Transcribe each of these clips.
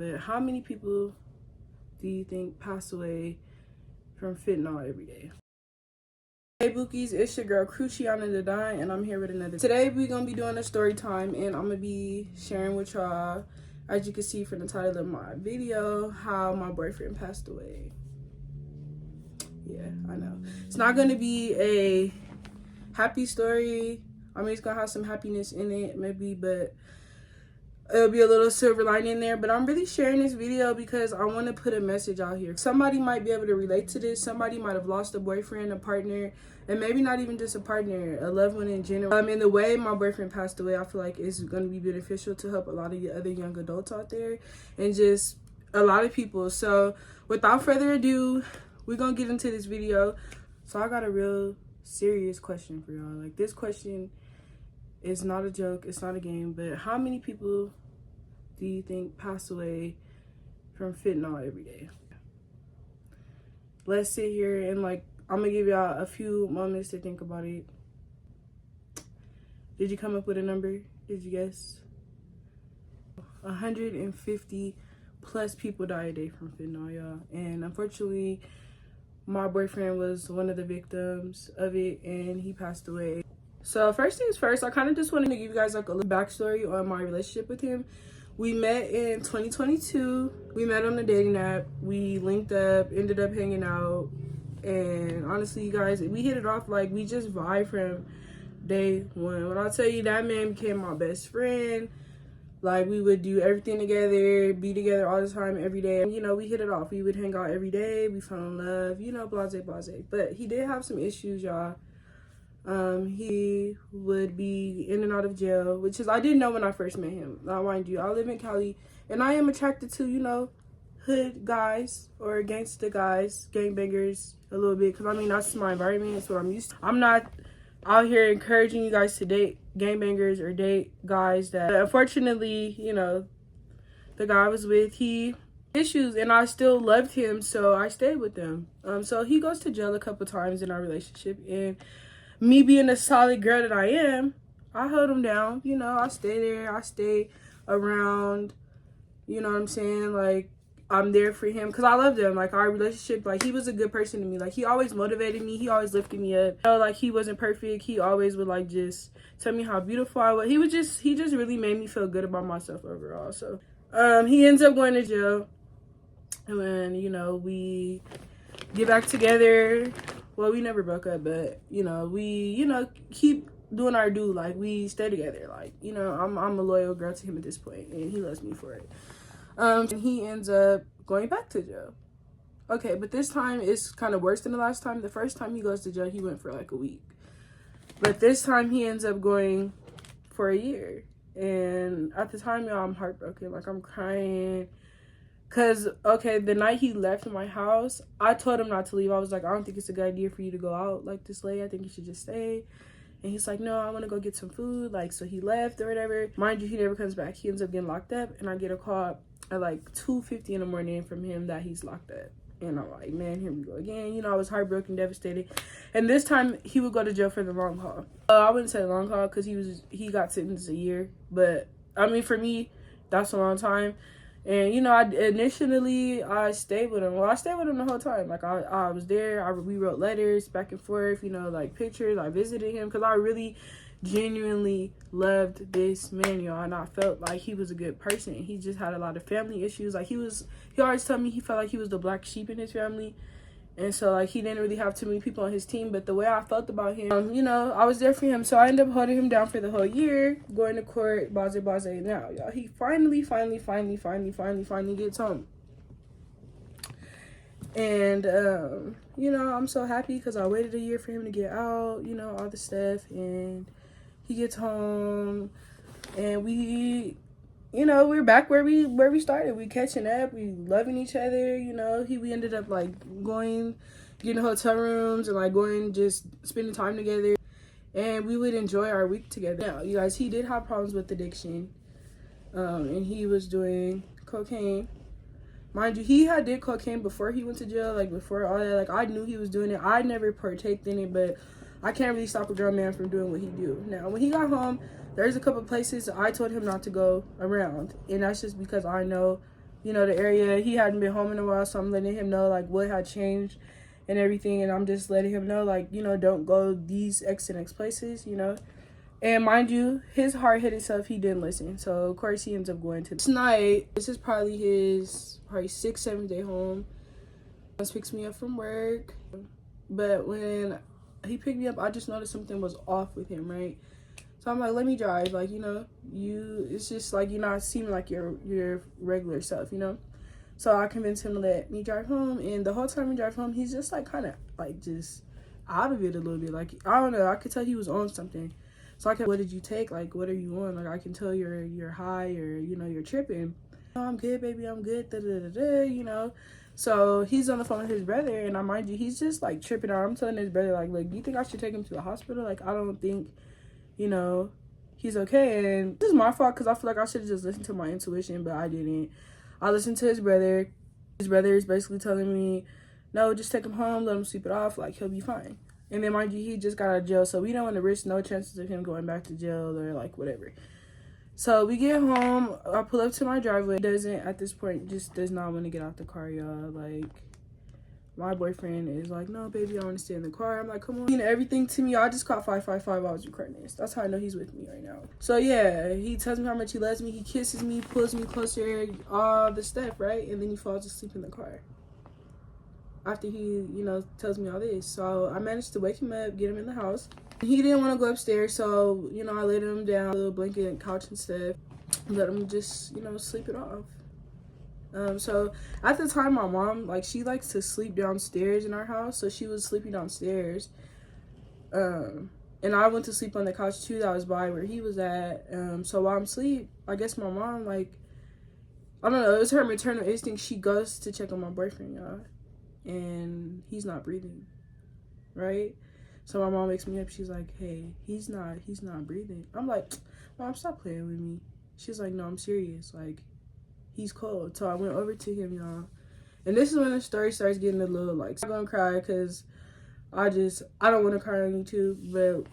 But how many people do you think pass away from fentanyl every day? Hey bookies, it's your girl Kruci on the die, and I'm here with another. Today we're gonna be doing a story time, and I'm gonna be sharing with y'all, as you can see from the title of my video, how my boyfriend passed away. Yeah, I know it's not gonna be a happy story. I mean, it's gonna have some happiness in it maybe, but it'll be a little silver lining there. But I'm really sharing this video because I want to put a message out here. Somebody might be able to relate to this. Somebody might have lost a boyfriend, a partner, and maybe not even just a partner, a loved one in general. In the way my boyfriend passed away, I feel like it's going to be beneficial to help a lot of the other young adults out there and just a lot of people. So without further ado, we're going to get into this video. So I got a real serious question for y'all. Like, this question is not a joke, it's not a game, but how many people do you think pass away from fentanyl every day? Let's sit here and I'm gonna give y'all a few moments to think about it. Did you come up with a number? Did you guess? 150 plus people die a day from fentanyl, y'all. And unfortunately, my boyfriend was one of the victims of it, and he passed away. So first things first, I kind of just wanted to give you guys a little backstory on my relationship with him. We met in 2022. We met on the dating app. We linked up, ended up hanging out. And honestly, you guys, we hit it off. Like, we just vibe from day one. When I tell you, that man became my best friend. Like, we would do everything together, be together all the time, every day. And, we hit it off. We would hang out every day. We fell in love, blase, blase. But he did have some issues, y'all. He would be in and out of jail, which is, I didn't know when I first met him. Now, mind you, I live in Cali, and I am attracted to, hood guys or gangsta guys, gangbangers a little bit, because, that's my environment. It's what I'm used to. I'm not out here encouraging you guys to date gangbangers or date guys that, unfortunately, the guy I was with, he issues, and I still loved him, so I stayed with him. So he goes to jail a couple times in our relationship, and me being a solid girl that I am, I held him down. I stay there. I stay around. You know what I'm saying? Like, I'm there for him because I loved him. Like, our relationship, he was a good person to me. Like, he always motivated me. He always lifted me up. He wasn't perfect. He always would, just tell me how beautiful I was. He just really made me feel good about myself overall. So, he ends up going to jail. And, we get back together. Well, we never broke up, but, we, keep doing our due. Like, we stay together. Like, I'm a loyal girl to him at this point, and he loves me for it. And he ends up going back to jail. Okay, but this time it's kind of worse than the last time. The first time he goes to jail, he went for a week. But this time he ends up going for a year. And at the time, y'all, I'm heartbroken. Like, I'm crying. Because, okay, the night he left my house, I told him not to leave. I was like, I don't think it's a good idea for you to go out this late. I think you should just stay. And he's like, no, I want to go get some food. So he left or whatever. Mind you, he never comes back. He ends up getting locked up. And I get a call at 2:50 in the morning from him that he's locked up. And I'm like, man, here we go again. I was heartbroken, devastated. And this time, he would go to jail for the long haul. I wouldn't say long haul because he got sentenced a year. But, for me, that's a long time. And, initially, I stayed with him. Well, I stayed with him the whole time. I was there. We wrote letters back and forth, pictures. I visited him because I really genuinely loved this man, y'all. And I felt like he was a good person. He just had a lot of family issues. He always told me he felt like he was the black sheep in his family. And so, he didn't really have too many people on his team. But the way I felt about him, I was there for him. So I ended up holding him down for the whole year, going to court, blase, blase. Now, y'all, he finally gets home. And, I'm so happy because I waited a year for him to get out, all the stuff. And he gets home. And we're back where we started. We catching up. We loving each other. We ended up getting hotel rooms and going just spending time together. And we would enjoy our week together. Now, you guys, he did have problems with addiction. And he was doing cocaine. Mind you, he did cocaine before he went to jail. Before all that, I knew he was doing it. I never partaked in it, but I can't really stop a grown man from doing what he do. Now, when he got home, there's a couple places I told him not to go around. And that's just because I know you know, the area. He hadn't been home in a while, so I'm letting him know like what had changed and everything, and I'm just letting him know like, you know, don't go these X and X places, you know. And mind you, his hard-headed self, he didn't listen. So of course he ends up going to this night. This is probably his 6th, 7th day home. He picks me up from work, but when he picked me up, I just noticed something was off with him, right? So I'm like, let me drive. Like, you know, it's just like you're not seeming like your regular self, you know? So I convinced him to let me drive home. And the whole time we drive home, he's just like kind of like just out of it a little bit. Like, I don't know. I could tell he was on something. So I kept, what did you take? Like, what are you on? Like, I can tell you're high or, you know, you're tripping. Oh, I'm good, baby. I'm good. Da, da, da, da, you know? So he's on the phone with his brother. And I mind you, he's just like tripping out. I'm telling his brother, like, look, do you think I should take him to the hospital? Like, I don't think, you know, he's okay. And this is my fault because I feel like I should have just listened to my intuition, but I didn't. I listened to his brother. His brother is basically telling me, no, just take him home, let him sleep it off, like, he'll be fine. And then, mind you, he just got out of jail, so we don't want to risk no chances of him going back to jail or, like, whatever. So we get home. I pull up to my driveway. He doesn't, at this point, just does not want to get out the car, y'all. Like, my boyfriend is like, no, baby, I want to stay in the car. I'm like, come on. You know, everything to me, I just caught 555. I was recording this. That's how I know he's with me right now. So, yeah, he tells me how much he loves me. He kisses me, pulls me closer, all the stuff, right? And then he falls asleep in the car after he, you know, tells me all this. So I managed to wake him up, get him in the house. He didn't want to go upstairs, so, you know, I laid him down, a little blanket and couch and stuff, let him just, you know, sleep it off. So at the time, my mom, like, she likes to sleep downstairs in our house, so she was sleeping downstairs. And I went to sleep on the couch too that was by where he was at. So while I'm asleep, I guess my mom, like, I don't know, it was her maternal instinct. She goes to check on my boyfriend, y'all, and he's not breathing, right? So my mom wakes me up. She's like, hey, he's not breathing. I'm like, Mom, stop playing with me. She's like, no, I'm serious. Like, he's cold. So I went over to him, y'all. And this is when the story starts getting a little, like, I'm gonna cry because I don't want to cry on YouTube, but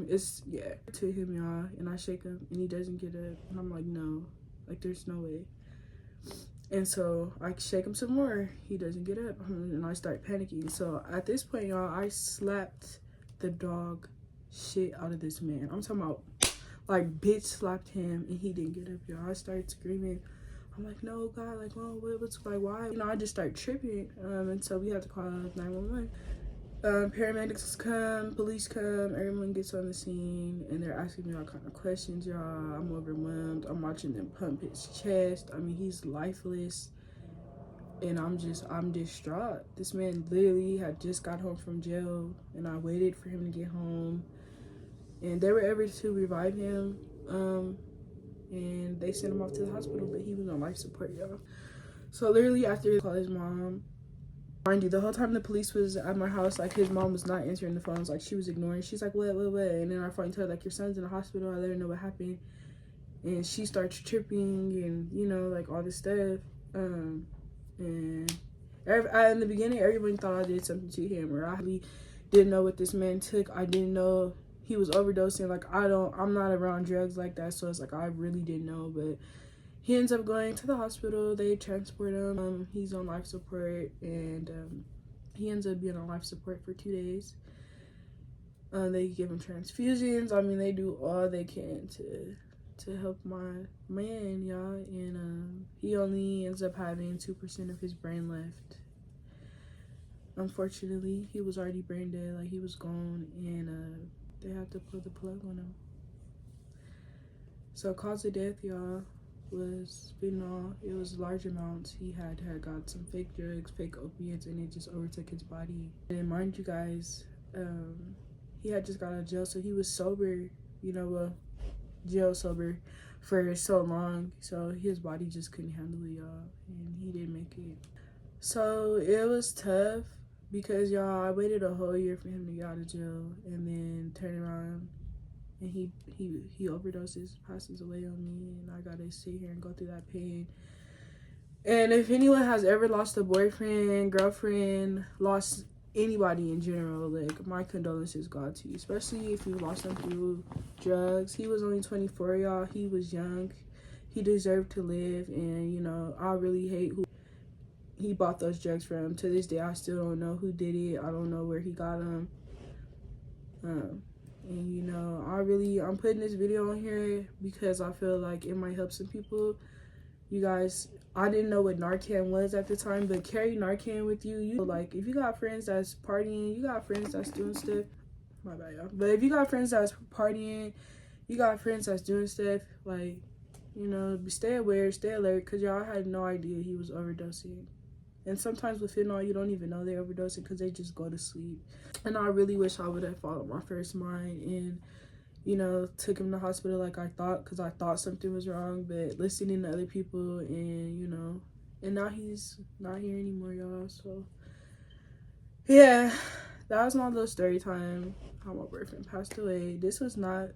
it's, yeah, to him, y'all. And I shake him and he doesn't get up. And I'm like, no, like, there's no way. And so I shake him some more. He doesn't get up. And I start panicking. So at this point, y'all, I slapped the dog shit out of this man. I'm talking about, like, bitch slapped him and he didn't get up, y'all. I started screaming. I'm like, no, God, like, well, what's, like, why? You know, I just start tripping. And so we had to call 911. Paramedics come, police come, everyone gets on the scene, and they're asking me all kind of questions, y'all. I'm overwhelmed. I'm watching them pump his chest. I mean, he's lifeless, and I'm distraught. This man literally had just got home from jail, and I waited for him to get home, and they were able to revive him, and they sent him off to the hospital, but he was on life support, y'all. So literally after he called his mom, mind you, the whole time the police was at my house, like, his mom was not answering the phones. Like, she was ignoring. She's like, what? And then I finally told her, like, your son's in the hospital. I let her know what happened. And she starts tripping and, you know, like, all this stuff. And in the beginning, everybody thought I did something to him. Or I really didn't know what this man took. I didn't know he was overdosing. Like, I'm not around drugs like that. So it's like, I really didn't know. But he ends up going to the hospital. They transport him. He's on life support, and he ends up being on life support for 2 days. They give him transfusions. I mean, they do all they can to help my man, y'all. And he only ends up having 2% of his brain left. Unfortunately, he was already brain dead. Like, he was gone, and they had to pull the plug on him. So cause of death, y'all, was fentanyl. It was large amounts. He had got some fake drugs, fake opiates, and it just overtook his body. And mind you guys, he had just got out of jail, so he was sober, you know, jail sober for so long, so his body just couldn't handle it, y'all, and he didn't make it. So it was tough because, y'all, I waited a whole year for him to get out of jail, and then turn around and he overdoses, passes away on me, and I gotta sit here and go through that pain. And if anyone has ever lost a boyfriend, girlfriend, lost anybody in general, like, my condolences go out to you, especially if you lost them through drugs. He was only 24, y'all. He was young. he deserved to live. And, you know, I really hate who he bought those drugs from. To this day, I still don't know who did it. I don't know where he got them. And, you know, I'm putting this video on here because I feel like it might help some people. You guys, I didn't know what Narcan was at the time, but carry Narcan with you. You like, if you got friends that's partying, you got friends that's doing stuff. My bad, y'all. But if you got friends that's partying, you got friends that's doing stuff, like, you know, stay aware, stay alert, because y'all had no idea he was overdosing. And sometimes with fentanyl, you don't even know they're overdosing because they just go to sleep. And I really wish I would have followed my first mind and, you know, took him to the hospital like I thought, because I thought something was wrong. But listening to other people and, you know, and now he's not here anymore, y'all. So, yeah, that was my little story time, how my boyfriend passed away. This was not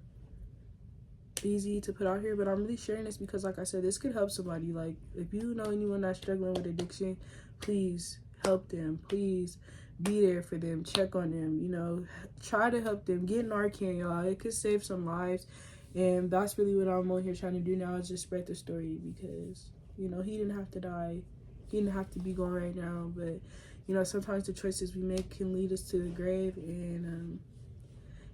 easy to put out here, but I'm really sharing this because, like I said, this could help somebody. Like, if you know anyone that's struggling with addiction, please help them. Please be there for them, check on them, you know, try to help them. Get Narcan, y'all. It could save some lives. And that's really what I'm on here trying to do now, is just spread the story, because, you know, he didn't have to die, he didn't have to be gone right now. But, you know, sometimes the choices we make can lead us to the grave. And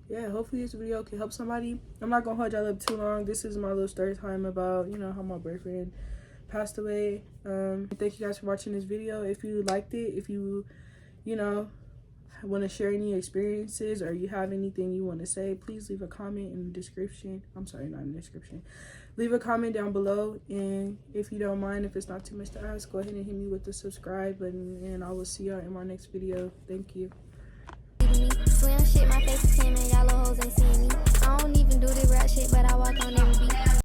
yeah, hopefully this video can help somebody. I'm not gonna hold y'all up too long. This is my little story time about, you know, how my boyfriend passed away. Thank you guys for watching this video. If you liked it, if you know, want to share any experiences, or you have anything you want to say, please leave a comment in the description. I'm sorry, not in the description. Leave a comment down below. And if you don't mind, if it's not too much to ask, go ahead and hit me with the subscribe button, and I will see y'all in my next video. Thank you. Slim shit, my face is 10, man. Y'all little hoes ain't seeing me. I don't even do the rap shit, but I walk on every beat.